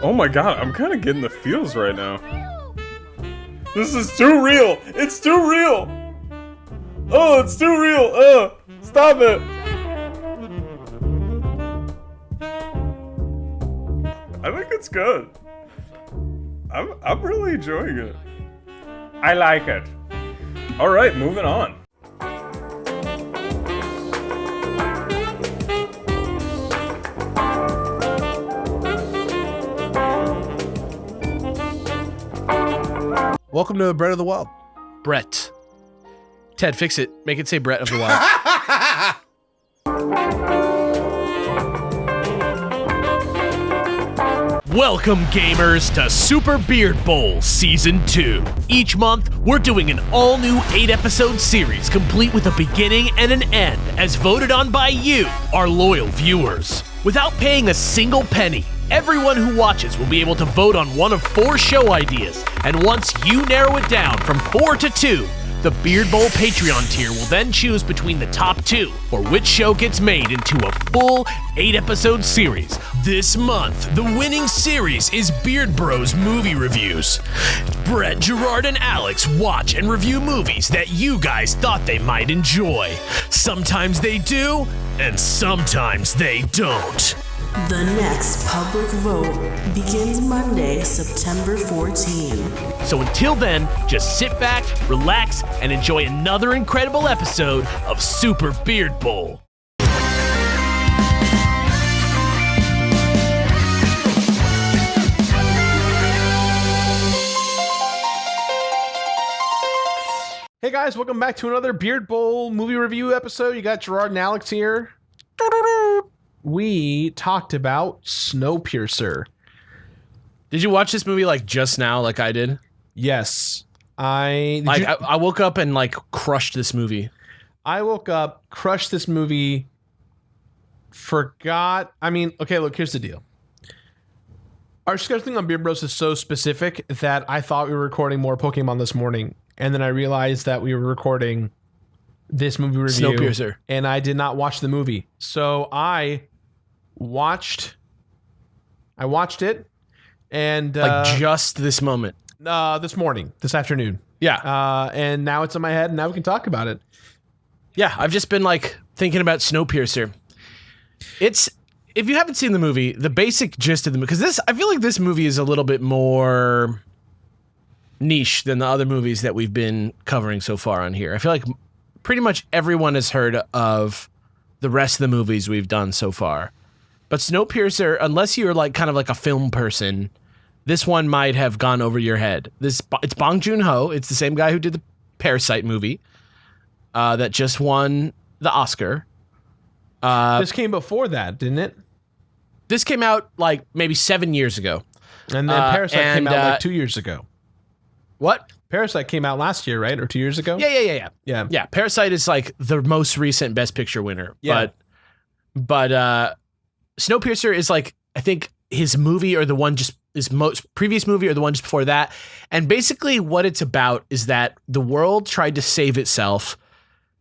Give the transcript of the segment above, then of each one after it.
Oh my god, I'm kind of getting the feels right now. This is too real. It's too real. Oh, it's too real. Stop it. I think it's good. I'm really enjoying it. I like it. All right, moving on. Welcome to Bread of the Wild. Brett. Ted, fix it. Make it say Brett of the Wild. Welcome, gamers, to Super Beard Bowl Season 2. Each month, we're doing an all-new 8-episode series complete with a beginning and an end, as voted on by you, our loyal viewers. Without paying a single penny, everyone who watches will be able to vote on one of 4 show ideas, and once you narrow it down from 4 to 2, the Beard Bowl Patreon tier will then choose between the top 2 for which show gets made into a full 8-episode series. This month, the winning series is Beard Bros Movie Reviews. Brett, Jirard, and Alex watch and review movies that you guys thought they might enjoy. Sometimes they do, and sometimes they don't. The next public vote begins Monday, September 14. So until then, just sit back, relax, and enjoy another incredible episode of Super Beard Bowl. Hey guys, welcome back to another Beard Bowl movie review episode. You got Jirard and Alex here. We talked about Snowpiercer. Did you watch this movie like just now, like I did? Yes. I woke up and like crushed this movie. I woke up, crushed this movie, forgot. I mean, okay, look, here's the deal. Our scheduling on Beard Bros is so specific that I thought we were recording more Pokemon this morning. And then I realized that we were recording this movie review. Snowpiercer. And I did not watch the movie. So I watched it. And like just this moment. this morning, this afternoon. Yeah. And now it's in my head and now we can talk about it. Yeah, I've just been like thinking about Snowpiercer. It's, if you haven't seen the movie, the basic gist of the movie, because I feel like this movie is a little bit more niche than the other movies that we've been covering so far on here. I feel like pretty much everyone has heard of the rest of the movies we've done so far. But Snowpiercer, unless you're like kind of like a film person, this one might have gone over your head. It's Joon-ho. It's the same guy who did the Parasite movie that just won the Oscar. This came before that, didn't it? This came out like maybe 7 years ago. And then Parasite came out like 2 years ago. What? Parasite came out last year, right? Or 2 years ago? Yeah. Yeah. Parasite is like the most recent Best Picture winner. Yeah. But Snowpiercer is like, I think his movie or the one just his most previous movie or the one just before that. And basically what it's about is that the world tried to save itself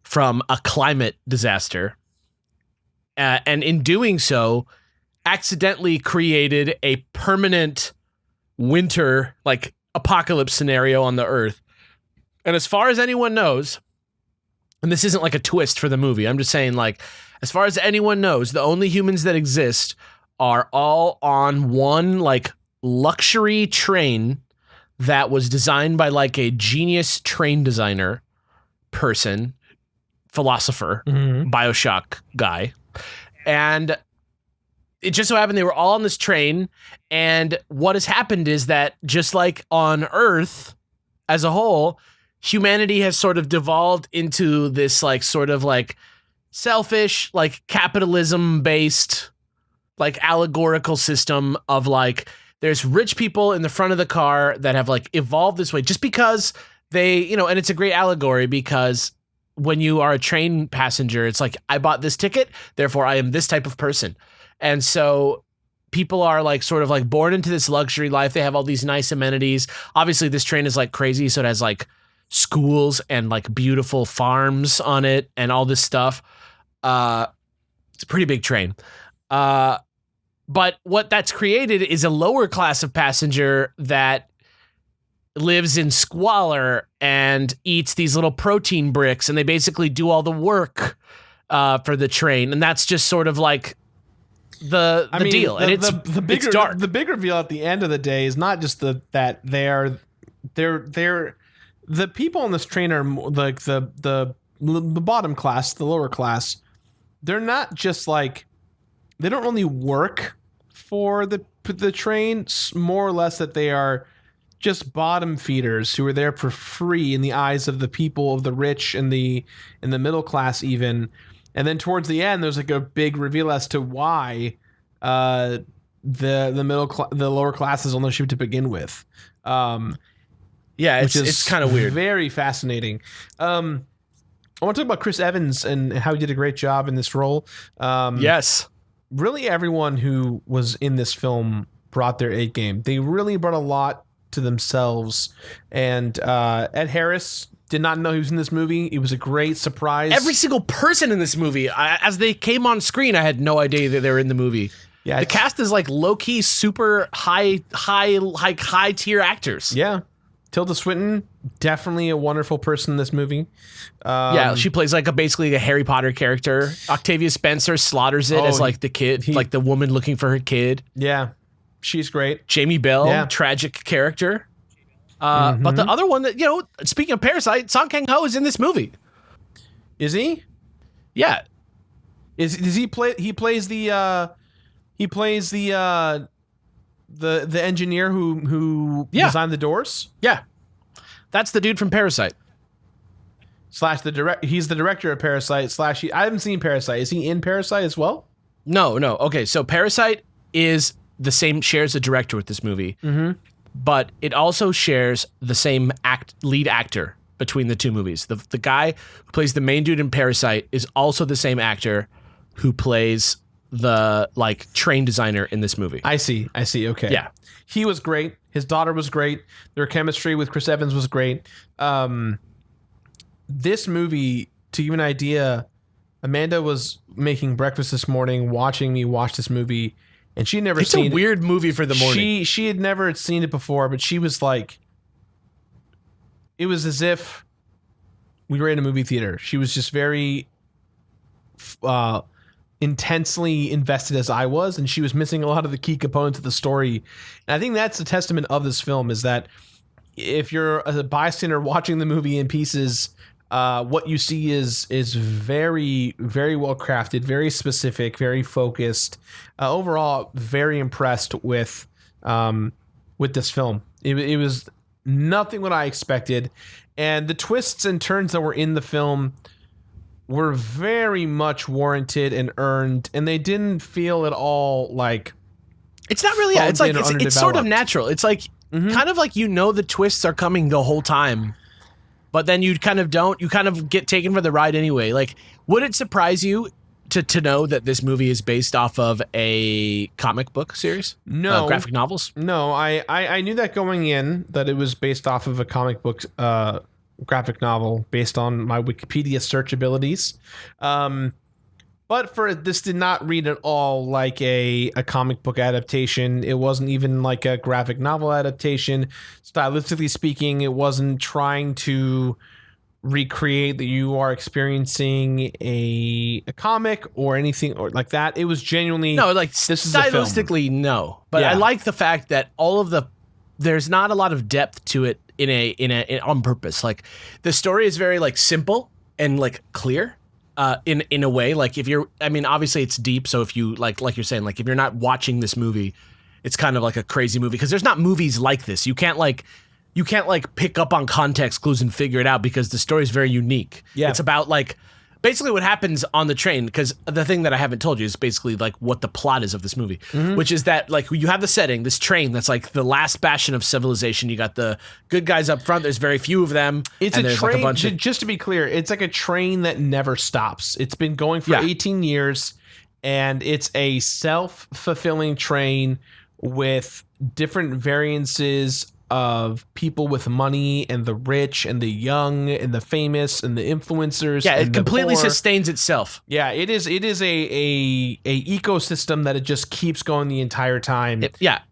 from a climate disaster. And in doing so, accidentally created a permanent winter, like apocalypse scenario on the Earth. And as far as anyone knows, and this isn't like a twist for the movie, I'm just saying, like, as far as anyone knows, the only humans that exist are all on one like luxury train that was designed by like a genius train designer person, philosopher, BioShock guy. And it just so happened they were all on this train. And what has happened is that just like on Earth as a whole, humanity has sort of devolved into this like sort of like selfish, like capitalism based, like allegorical system of like, there's rich people in the front of the car that have like evolved this way just because they, you know, and it's a great allegory because when you are a train passenger, it's like, I bought this ticket, therefore I am this type of person. And so people are like sort of like born into this luxury life. They have all these nice amenities. Obviously this train is like crazy. So it has like schools and like beautiful farms on it and all this stuff. It's a pretty big train. But what that's created is a lower class of passenger that lives in squalor and eats these little protein bricks, and they basically do all the work for the train, and that's just sort of like the deal. And it's dark. The big reveal at the end of the day is not just that they're the people on this train are like the bottom class, the lower class. They're not just like, they don't only work for the train, more or less that they are just bottom feeders who are there for free in the eyes of the people of the rich and the middle class even. And then towards the end, there's like a big reveal as to why the lower class is on the ship to begin with. Yeah, it's kind of weird. Very fascinating. I want to talk about Chris Evans and how he did a great job in this role. Yes. Really, everyone who was in this film brought their A game. They really brought a lot to themselves. And Ed Harris did not know he was in this movie. It was a great surprise. Every single person in this movie, as they came on screen, I had no idea that they were in the movie. Yeah, the cast is like low key, super high tier actors. Yeah. Tilda Swinton, definitely a wonderful person in this movie. Yeah, she plays like basically a Harry Potter character. Octavia Spencer slaughters it as like the kid, like the woman looking for her kid. Yeah, she's great. Jamie Bell, tragic character. But the other one that, speaking of Parasite, Song Kang-ho is in this movie. Is he? Yeah. Does he play? He plays the engineer who designed the doors? Yeah. That's the dude from Parasite. He's the director of Parasite / I haven't seen Parasite. Is he in Parasite as well? No. Okay, so Parasite is the same, shares a director with this movie. Mm-hmm. But it also shares the same lead actor between the two movies. The guy who plays the main dude in Parasite is also the same actor who plays the like train designer in this movie. I see. Okay. Yeah. He was great. His daughter was great. Their chemistry with Chris Evans was great. This movie, to give you an idea, Amanda was making breakfast this morning, watching me watch this movie, and she'd never seen it. It's a weird movie for the morning. She had never seen it before, but she was like, it was as if we were in a movie theater. She was just very intensely invested as I was, and she was missing a lot of the key components of the story. And I think that's the testament of this film, is that if you're a bystander watching the movie in pieces, what you see is very, very well crafted, very specific, very focused. Overall, very impressed with this film. It was nothing what I expected, and the twists and turns that were in the film were very much warranted and earned, and they didn't feel at all like it's not really. It's like it's sort of natural. It's like kind of like the twists are coming the whole time. But then you kind of don't. You kind of get taken for the ride anyway. Like, would it surprise you to know that this movie is based off of a comic book series? No. Graphic novels? No, I knew that going in, that it was based off of a comic book graphic novel based on my Wikipedia search abilities. But this did not read at all like a comic book adaptation. It wasn't even like a graphic novel adaptation. Stylistically speaking, it wasn't trying to recreate that you are experiencing a comic or anything or like that. It was genuinely this is stylistically no. But I like the fact that there's not a lot of depth to it in on purpose. Like, the story is very like simple and like clear. In a way, like obviously it's deep. So if you like you're saying, like if you're not watching this movie, it's kind of like a crazy movie because there's not movies like this. You can't pick up on context clues and figure it out because the story is very unique. Yeah, it's about like basically what happens on the train, because the thing that I haven't told you is basically like what the plot is of this movie, which is that like you have the setting, this train that's like the last bastion of civilization. You got the good guys up front. There's very few of them. It's a train. Like just to be clear, it's like a train that never stops. It's been going for 18 years, and it's a self-fulfilling train with different variances of people with money and the rich and the young and the famous and the influencers. Yeah, and it the completely poor. sustains itself. Yeah, it is a ecosystem that it just keeps going the entire time.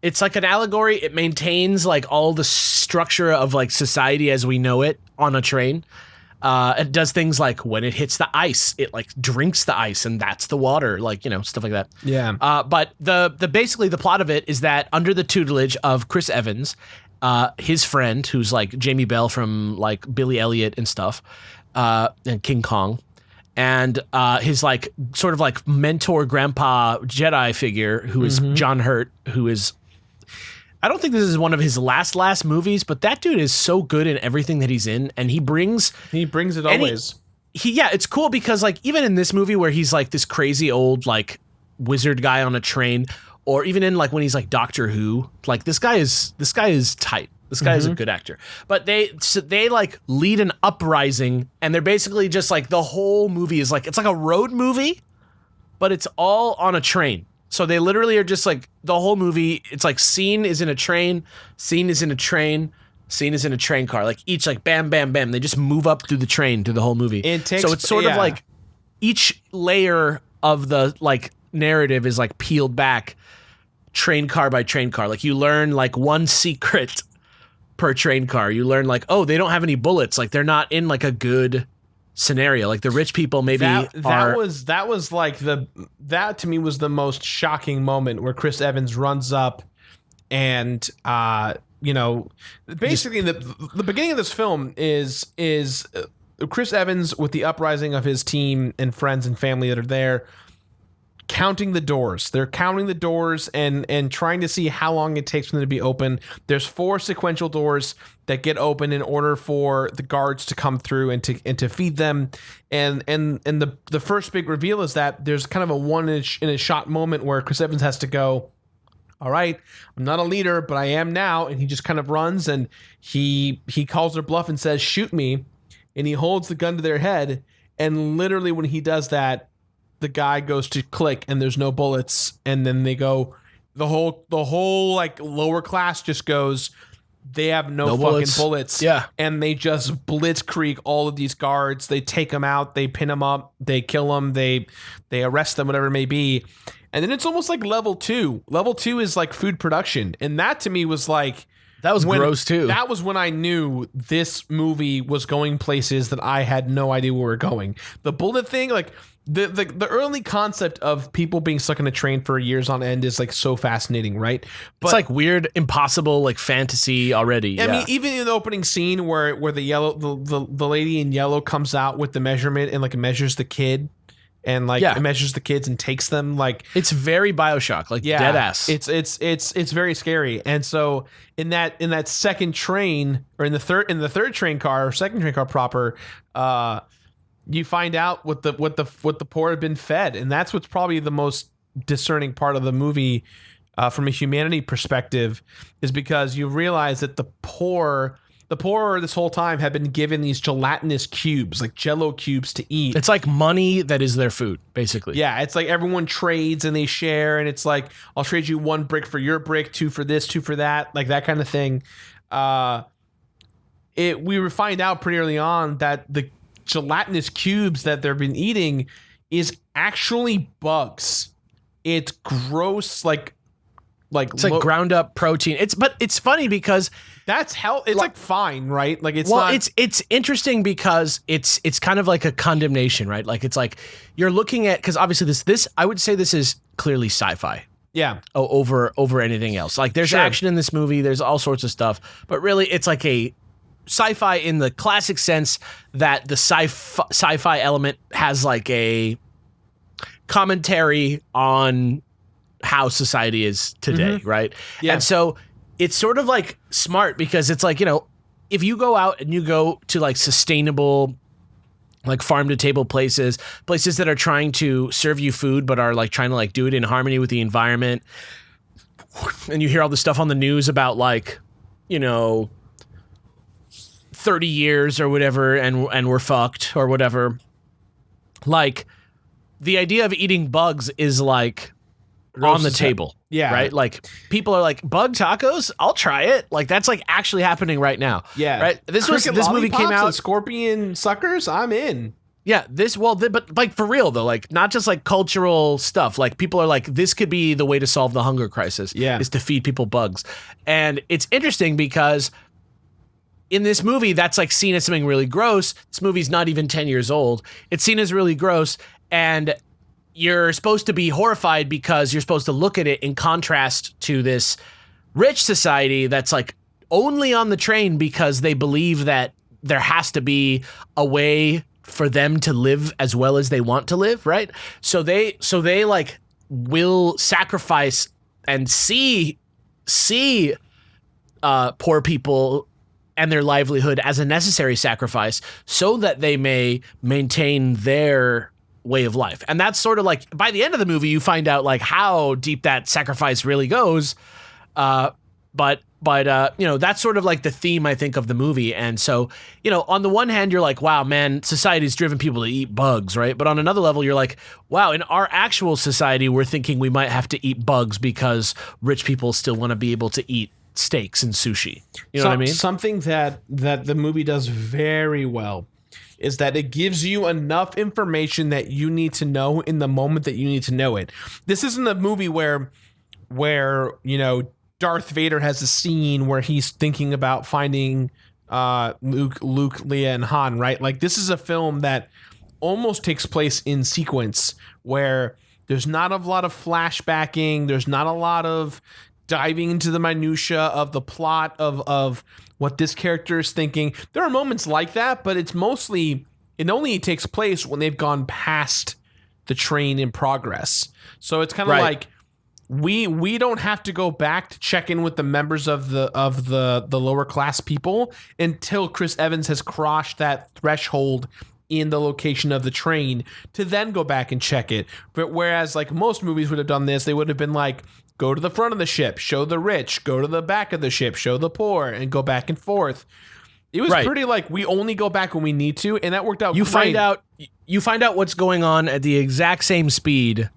It's like an allegory. It maintains like all the structure of like society as we know it on a train. It does things like when it hits the ice, it like drinks the ice, and that's the water, like, you know, stuff like that. Yeah. But the basically the plot of it is that under the tutelage of Chris Evans, his friend, who's like Jamie Bell from like Billy Elliot and stuff, and King Kong, and his like sort of like mentor grandpa Jedi figure, who is John Hurt, who is, I don't think this is one of his last movies, but that dude is so good in everything that he's in, and he brings it always. It's cool because like even in this movie where he's like this crazy old like wizard guy on a train, or even in like when he's like Doctor Who, like this guy is tight. This guy is a good actor. But they like lead an uprising, and they're basically just like the whole movie is like, it's like a road movie, but it's all on a train. So they literally are just like the whole movie. It's like scene is in a train, scene is in a train, scene is in a train car. Like each like bam, bam, bam. They just move up through the train through the whole movie. So it's sort of like each layer of the like narrative is like peeled back train car by train car. Like you learn like one secret per train car. You learn like, oh, they don't have any bullets. Like they're not in like a good scenario. Like the rich people maybe that was like that to me was the most shocking moment where Chris Evans runs up and you know, basically the beginning of this film is Chris Evans with the uprising of his team and friends and family that are there counting the doors. They're counting the doors and trying to see how long it takes for them to be open. There's 4 sequential doors that get open in order for the guards to come through and to feed them. And the first big reveal is that there's kind of a one in a shot moment where Chris Evans has to go, all right, I'm not a leader, but I am now. And he just kind of runs and he calls their bluff and says, shoot me. And he holds the gun to their head. And literally when he does that, the guy goes to click and there's no bullets, and then they go, the whole like lower class just goes, they have no fucking bullets. Yeah. And they just blitzkrieg all of these guards. They take them out, they pin them up, they kill them, they arrest them, whatever it may be. And then it's almost like level 2. Level 2 is like food production. And that to me was like, that was gross too. That was when I knew this movie was going places that I had no idea where we were going. The bullet thing, like the early concept of people being stuck in a train for years on end is like so fascinating, right? But it's like weird, impossible, like fantasy already. I mean, even in the opening scene where the lady in yellow comes out with the measurement and like measures the kid. And like it measures the kids and takes them, like it's very BioShock, like dead ass. It's very scary. And so in that second train, or in the third train car, or second train car proper, you find out what the poor have been fed, and that's what's probably the most discerning part of the movie from a humanity perspective, is because you realize that the poor this whole time have been given these gelatinous cubes, like Jello cubes to eat. It's like money that is their food, basically. Yeah, it's like everyone trades and they share, and it's like, I'll trade you 1 brick for your brick, 2 for this, 2 for that, like that kind of thing. We find out pretty early on that the gelatinous cubes that they've been eating is actually bugs. It's gross, like it's like ground up protein. But it's funny because that's hell. It's like fine, right? Like it's interesting because it's kind of like a condemnation, right? Like it's like you're looking at, because obviously this I would say this is clearly sci-fi. Yeah. Over anything else. Like there's action in this movie, there's all sorts of stuff, but really it's like a sci-fi in the classic sense that the sci-fi element has like a commentary on how society is today, right? Yeah. And so it's sort of like smart because it's like, you know, if you go out and you go to like sustainable, like farm to table places that are trying to serve you food, but are like trying to like do it in harmony with the environment. And you hear all this stuff on the news about like, you know, 30 years or whatever, and we're fucked or whatever. Like the idea of eating bugs is like on the table. Yeah. Right. Like people are like bug tacos. I'll try it. Like that's like actually happening right now. Yeah. Right. This Cricket movie came lollipops out. and scorpion suckers. I'm in. Yeah. But like for real though, like not just like cultural stuff. Like people are like, this could be the way to solve the hunger crisis. Yeah. Is to feed people bugs. And it's interesting because in this movie, that's like seen as something really gross. This movie's not even 10 years old. It's seen as really gross. And you're supposed to be horrified because you're supposed to look at it in contrast to this rich society that's like only on the train because they believe that there has to be a way for them to live as well as they want to live, right? So they like will sacrifice and see poor people and their livelihood as a necessary sacrifice so that they may maintain their way of life. And that's sort of like by the end of the movie you find out like how deep that sacrifice really goes. But you know, that's sort of like the theme I think of the movie. And so, you know, on the one hand you're like, wow, man, society's driven people to eat bugs, right? But on another level you're like, wow, in our actual society we're thinking we might have to eat bugs because rich people still want to be able to eat steaks and sushi. You know what I mean? Something that the movie does very well is that it gives you enough information that you need to know in the moment that you need to know it. This isn't a movie where you know, Darth Vader has a scene where he's thinking about finding Luke, Leia, and Han, right? Like this is a film that almost takes place in sequence where there's not a lot of flashbacking, there's not a lot of diving into the minutia of the plot of what this character is thinking. There are moments like that, but it only takes place when they've gone past the train in progress. So it's kind of like we don't have to go back to check in with the members of the lower class people until Chris Evans has crossed that threshold in the location of the train to then go back and check it. But whereas like most movies would have done this, they would have been like, go to the front of the ship, show the rich, go to the back of the ship, show the poor, and go back and forth. It was pretty like we only go back when we need to, and that worked out. You find out what's going on at the exact same speed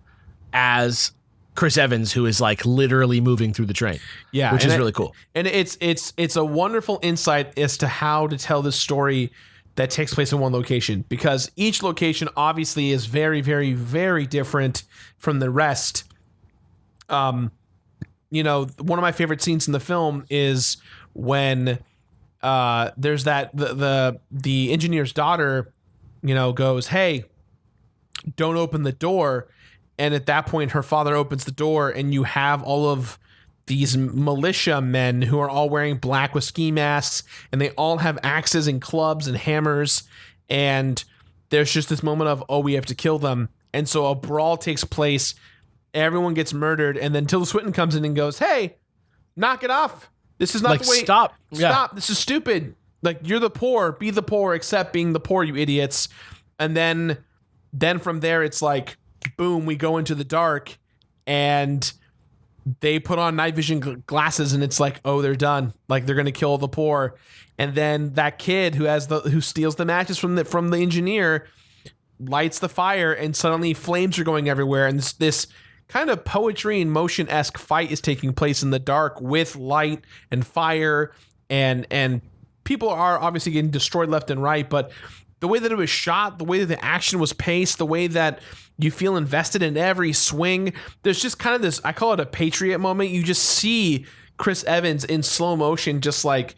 as Chris Evans, who is like literally moving through the train. Yeah, which is really cool. And it's a wonderful insight as to how to tell this story that takes place in one location, because each location obviously is very, very, very different from the rest. You know, one of my favorite scenes in the film is when there's that the engineer's daughter, you know, goes, "Hey, don't open the door." And at that point, her father opens the door, and you have all of these militia men who are all wearing black with ski masks, and they all have axes and clubs and hammers. And there's just this moment of, oh, we have to kill them. And so a brawl takes place. Everyone gets murdered. And then Tilda Swinton comes in and goes, "Hey, knock it off. This is not like, the way. Stop. Stop. This is stupid. Like, you're the poor. Be the poor, except being the poor, you idiots." And then from there, it's like, boom, we go into the dark, and they put on night vision glasses, and it's like, oh, they're done. Like, they're gonna kill the poor. And then that kid who steals the matches from the engineer lights the fire, and suddenly flames are going everywhere, and this kind of poetry and motion-esque fight is taking place in the dark with light and fire, and people are obviously getting destroyed left and right, but the way that it was shot, the way that the action was paced, the way that you feel invested in every swing, there's just kind of this, I call it a Patriot moment. You just see Chris Evans in slow motion, just like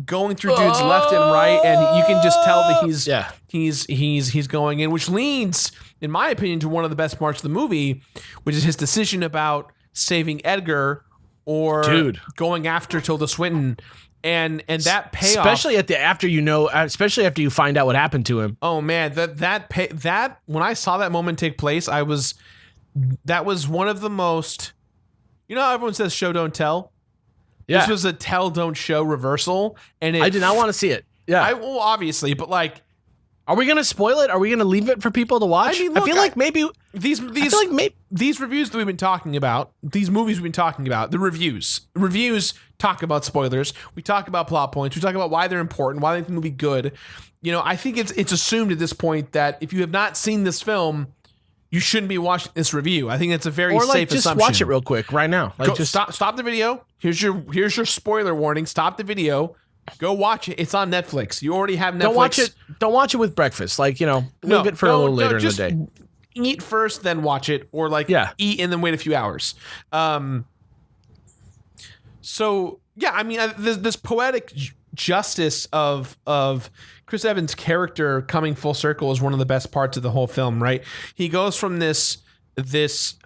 going through dudes left and right, and you can just tell that he's going in, which leads, in my opinion, to one of the best parts of the movie, which is his decision about saving Edgar or going after Tilda Swinton. And that payoff, especially after you find out what happened to him. Oh man, that when I saw that moment take place, that was one of the most, you know how everyone says show don't tell? Yeah. This was a tell don't show reversal, and I did not want to see it. Yeah. Well, obviously, but like, are we going to spoil it? Are we going to leave it for people to watch? I mean, look, I feel like maybe these reviews that we've been talking about, these movies we've been talking about, the reviews talk about spoilers. We talk about plot points. We talk about why they're important, why they think the movie good. You know, I think it's assumed at this point that if you have not seen this film, you shouldn't be watching this review. I think it's a very Or safe like just assumption. watch it real quick right now. Like just stop the video. Here's your spoiler warning. Stop the video. Go watch it. It's on Netflix. You already have Netflix. Don't watch it with breakfast. Like, leave it for a little later in the day. Eat first, then watch it, or eat and then wait a few hours. So yeah, I mean, this poetic justice of Chris Evans' character coming full circle is one of the best parts of the whole film, right? He goes from this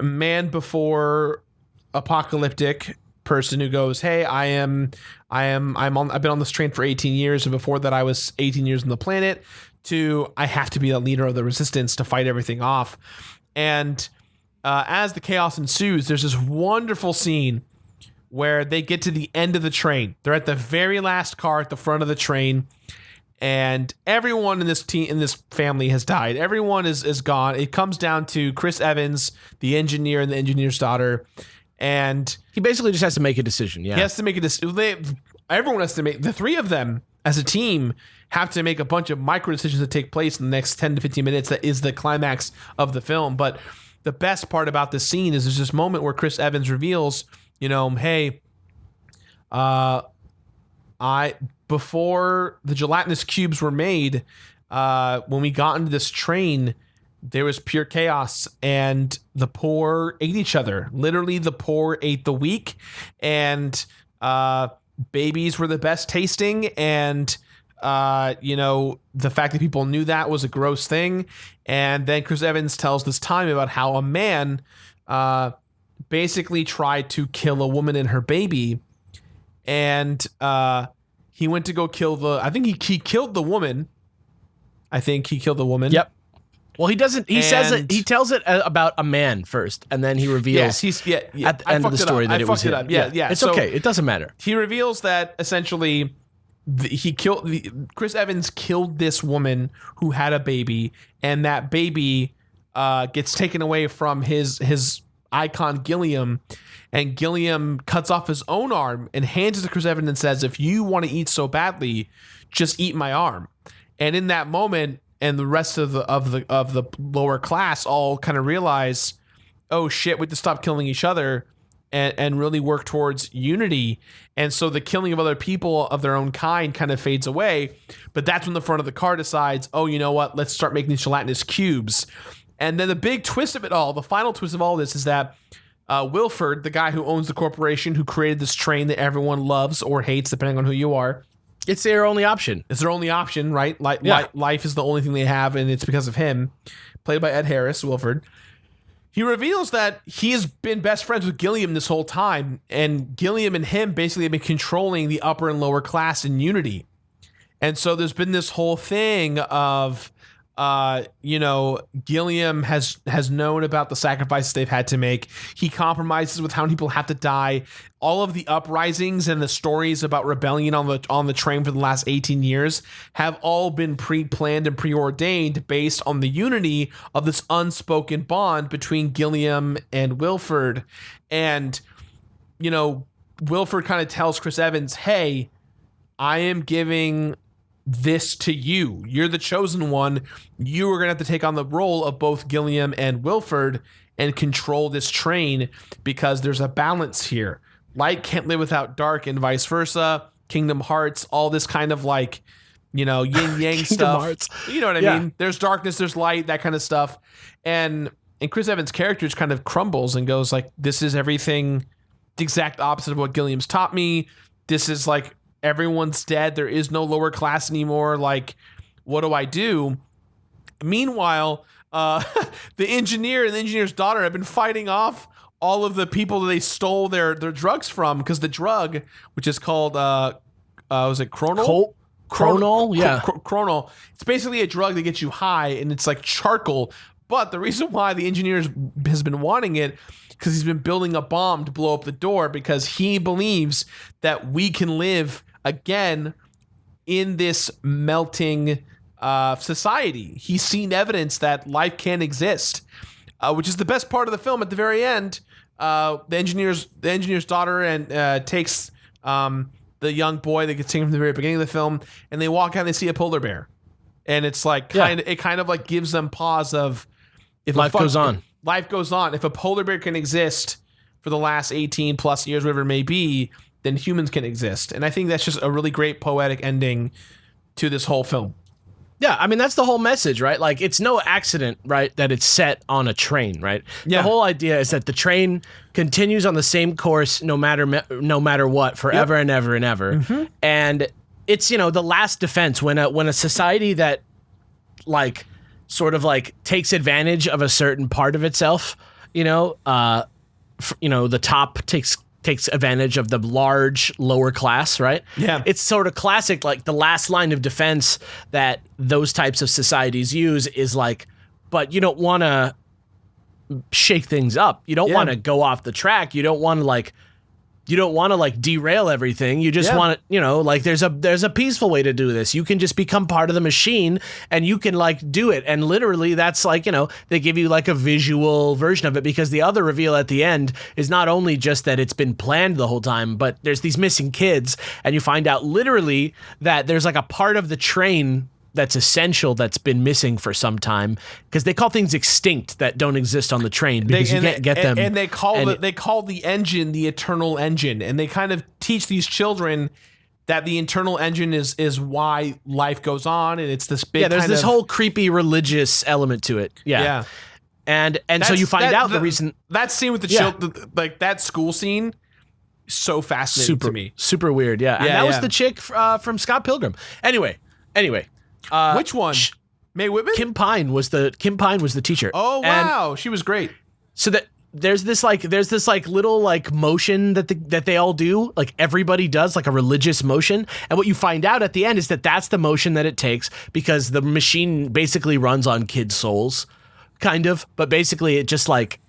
man before apocalyptic person who goes, "Hey, I've been on this train for 18 years, and before that I was 18 years on the planet," to I have to be the leader of the resistance to fight everything off. And as the chaos ensues, there's this wonderful scene where they get to the end of the train. They're at the very last car at the front of the train, and everyone in this family has died. Everyone is gone. It comes down to Chris Evans, the engineer, and the engineer's daughter, and he basically just has to make a decision. Yeah, he has to make a decision. Everyone has to make, the three of them as a team have to make a bunch of micro decisions that take place in the next 10 to 15 minutes. That is the climax of the film. But the best part about this scene is there's this moment where Chris Evans reveals, hey, before the gelatinous cubes were made, when we got into this train, there was pure chaos, and the poor ate each other. Literally, the poor ate the weak, and babies were the best tasting, and the fact that people knew that was a gross thing. And then Chris Evans tells this time about how a man basically tried to kill a woman and her baby, and he went to go kill I think he killed the woman. I think he killed the woman. Yep. Well, he doesn't. He says it. He tells it about a man first, and then he reveals. Yes, at the end of the story that it was him. Yeah. It's okay. It doesn't matter. He reveals that essentially Chris Evans killed this woman who had a baby, and that baby gets taken away from his icon Gilliam, and Gilliam cuts off his own arm and hands it to Chris Evans and says, "If you want to eat so badly, just eat my arm." And in that moment, and the rest of the lower class all kind of realize, oh shit, we have to stop killing each other and really work towards unity. And so the killing of other people of their own kind kind of fades away. But that's when the front of the car decides, oh, you know what? Let's start making these gelatinous cubes. And then the big twist of it all, the final twist of all this, is that Wilford, the guy who owns the corporation who created this train that everyone loves or hates, depending on who you are, it's their only option. It's their only option, right? Life is the only thing they have, and it's because of him. Played by Ed Harris, Wilford. He reveals that he has been best friends with Gilliam this whole time, and Gilliam and him basically have been controlling the upper and lower class in unity. And so there's been this whole thing of, Gilliam has known about the sacrifices they've had to make. He compromises with how many people have to die. All of the uprisings and the stories about rebellion on the train for the last 18 years have all been pre-planned and preordained based on the unity of this unspoken bond between Gilliam and Wilford. And, Wilford kind of tells Chris Evans, hey, I am giving this to you. You're the chosen one. You are going to have to take on the role of both Gilliam and Wilford and control this train, because there's a balance here. Light can't live without dark, and vice versa. Kingdom Hearts, all this kind of yin yang stuff. Hearts. You know what I mean? There's darkness, there's light, that kind of stuff. And Chris Evans' character just kind of crumbles and goes this is everything, the exact opposite of what Gilliam's taught me. This is everyone's dead. There is no lower class anymore. What do I do? Meanwhile, the engineer and the engineer's daughter have been fighting off all of the people that they stole their drugs from, because the drug, which is called, was it Chronol? Chronol? Yeah. Chronol. It's basically a drug that gets you high, and it's like charcoal. But the reason why the engineer has been wanting it, because he's been building a bomb to blow up the door, because he believes that we can live again in this melting society. He's seen evidence that life can exist, which is the best part of the film. At the very end, the engineer's daughter and takes the young boy that gets taken from the very beginning of the film, and they walk out and they see a polar bear, and it's kind of gives them pause of, if life goes on. Life goes on. If a polar bear can exist for the last 18 plus years, whatever it may be, then humans can exist. And I think that's just a really great poetic ending to this whole film. Yeah, I mean, that's the whole message, right? Like, it's no accident, right, that it's set on a train, right? Yeah. The whole idea is that the train continues on the same course no matter what, forever and ever and ever. Mm-hmm. And it's, the last defense when a society that, like, sort of, like, takes advantage of a certain part of itself, the top takes advantage of the large lower class, right? Yeah. It's sort of classic, like the last line of defense that those types of societies use is like, but you don't want to shake things up. You don't want to go off the track. You don't want to derail everything. You just want to, like there's a peaceful way to do this. You can just become part of the machine and you can like do it. And literally that's like, they give you like a visual version of it, because the other reveal at the end is not only just that it's been planned the whole time, but there's these missing kids, and you find out literally that there's like a part of the train that's essential that's been missing for some time, because they call things extinct that don't exist on the train because you can't get them. And they call the engine the eternal engine, and they kind of teach these children that the internal engine is why life goes on, and it's this big. There's this whole creepy religious element to it. Yeah. And so you find out the reason that scene with the children, like that school scene, so fascinating to me. Super weird. Yeah. And that was the chick from Scott Pilgrim. Anyway. Which one? May Whitman? Kim Pine was the teacher. Oh wow, she was great. So that there's this little like motion that they all do, like everybody does, like a religious motion. And what you find out at the end is that that's the motion that it takes, because the machine basically runs on kids' souls, kind of. But basically, it just like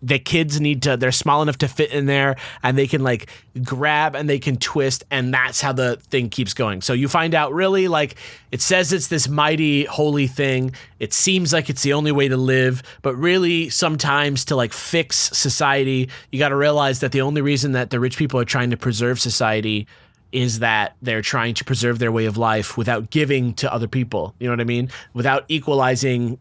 the kids they're small enough to fit in there, and they can like grab and they can twist, and that's how the thing keeps going. So you find out really like it says it's this mighty holy thing. It seems like it's the only way to live, but really sometimes to like fix society, you got to realize that the only reason that the rich people are trying to preserve society is that they're trying to preserve their way of life without giving to other people. You know what I mean? Without equalizing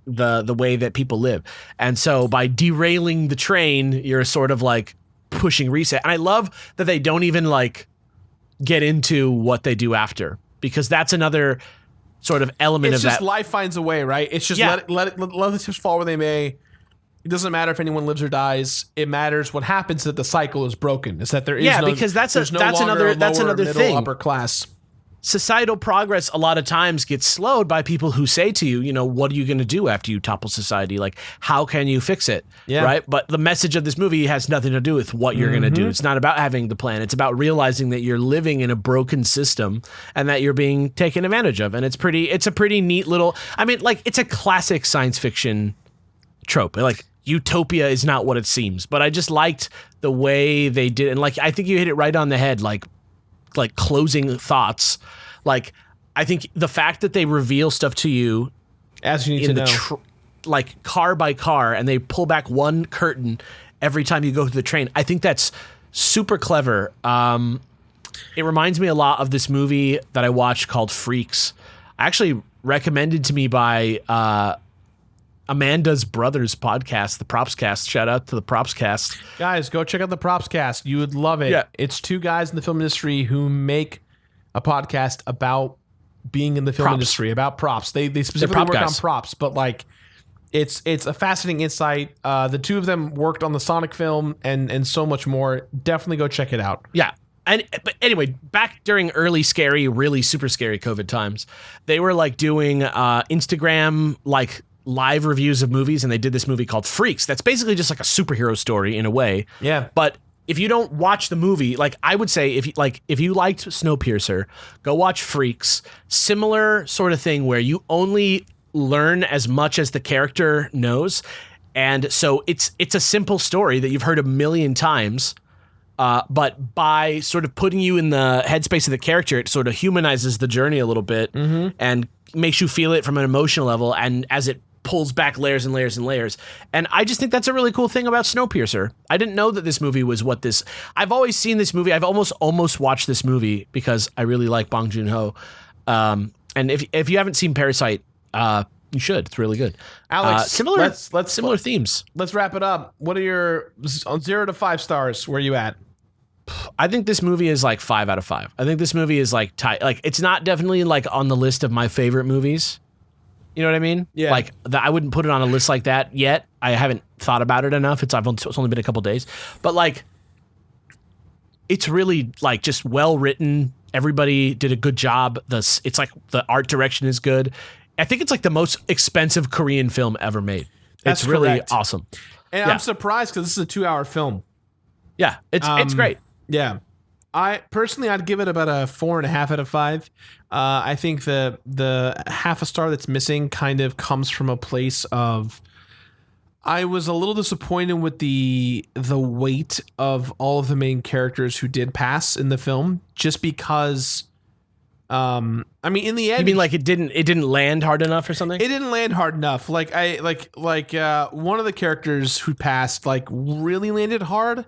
the way that people live. And so by derailing the train, you're sort of like pushing reset. And I love that they don't even like get into what they do after, because that's another sort of element it's of just that. Life finds a way, right? It's just let the chips fall where they may. It doesn't matter if anyone lives or dies. It matters what happens, that the cycle is broken. Is that there is because that's another middle, thing. Upper class. Societal progress a lot of times gets slowed by people who say to you, what are you going to do after you topple society? Like, how can you fix it? Yeah. Right. But the message of this movie has nothing to do with what you're going to do. It's not about having the plan. It's about realizing that you're living in a broken system and that you're being taken advantage of. And it's a pretty neat little, I mean, like, it's a classic science fiction trope. Like, utopia is not what it seems, but I just liked the way they did it. And like, I think you hit it right on the head. Like closing thoughts. Like, I think the fact that they reveal stuff to you as you need to know, like car by car, and they pull back one curtain every time you go through the train. I think that's super clever. It reminds me a lot of this movie that I watched called Freaks. Actually recommended to me by Amanda's brother's podcast, the Propscast. Shout out to the Propscast. Guys, go check out the Propscast. You would love it. Yeah. It's two guys in the film industry who make a podcast about being in the film industry, about props. They specifically work on props, but like it's a fascinating insight. The two of them worked on the Sonic film and so much more. Definitely go check it out. Yeah. But anyway, back during early scary, really super scary COVID times, they were like doing Instagram like live reviews of movies, and they did this movie called Freaks. That's basically just like a superhero story in a way. Yeah. But if you don't watch the movie, like I would say, if you liked Snowpiercer, go watch Freaks. Similar sort of thing where you only learn as much as the character knows, and so it's a simple story that you've heard a million times. But by sort of putting you in the headspace of the character, it sort of humanizes the journey a little bit and makes you feel it from an emotional level. And as it pulls back layers and layers and layers. And I just think that's a really cool thing about Snowpiercer. I didn't know that this movie was what this... I've always seen this movie. I've almost watched this movie because I really like Bong Joon-ho. And if you haven't seen Parasite, You should. It's really good. Alex, similar themes. Let's wrap it up. What are your on 0 to 5 stars? Where are you at? I think this movie is like 5 out of 5. I think this movie is like tight. Like it's not definitely like on the list of my favorite movies. You know what I mean? Yeah. Like I wouldn't put it on a list like that yet. I haven't thought about it enough. It's only been a couple days, but like, it's really like just well written. Everybody did a good job. It's like the art direction is good. I think it's like the most expensive Korean film ever made. That's it's really correct. awesome. And I'm surprised because this is a 2-hour film. Yeah, it's great. Yeah. I'd give it about a 4.5 out of 5. I think the half a star that's missing kind of comes from a place of I was a little disappointed with the weight of all of the main characters who did pass in the film, just because I mean in the end, you mean like it didn't land hard enough or something? It didn't land hard enough. Like one of the characters who passed like really landed hard.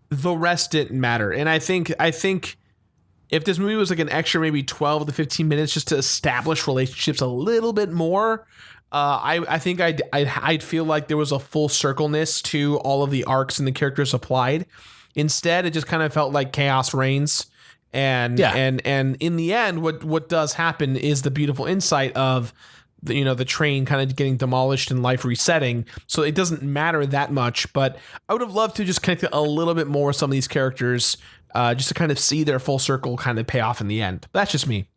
The rest didn't matter. And I think if this movie was like an extra maybe 12 to 15 minutes just to establish relationships a little bit more, I think I'd feel like there was a full circleness to all of the arcs and the characters applied. Instead, it just kind of felt like chaos reigns. And in the end, what does happen is the beautiful insight of the train kind of getting demolished and life resetting. So it doesn't matter that much, but I would have loved to just connect a little bit more with some of these characters, just to kind of see their full circle kind of pay off in the end. That's just me.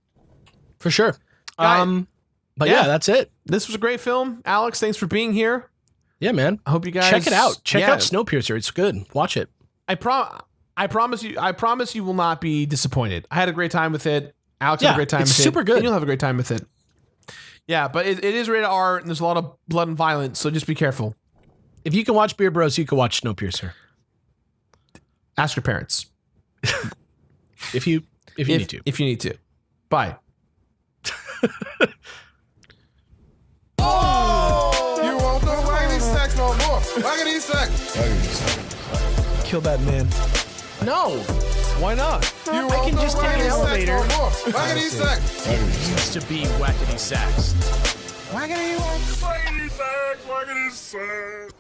For sure. But yeah, that's it. This was a great film. Alex, thanks for being here. Yeah, man. I hope you guys check it out. Check out Snowpiercer. It's good. Watch it. I promise you will not be disappointed. I had a great time with it. Alex had a great time with it. It's super good. And you'll have a great time with it. Yeah, but it is rated R, and there's a lot of blood and violence, so just be careful. If you can watch Beer Bros, you can watch Snowpiercer. Ask your parents. if you need to. If you need to. Bye. Oh! You won't go waggity sex no more. Waggity sex. Kill that man. No. Why not? You I can just take an elevator. No more. Waggity sex. Used to be wackety sacks. Waggity sex. Waggity sex, waggity sex.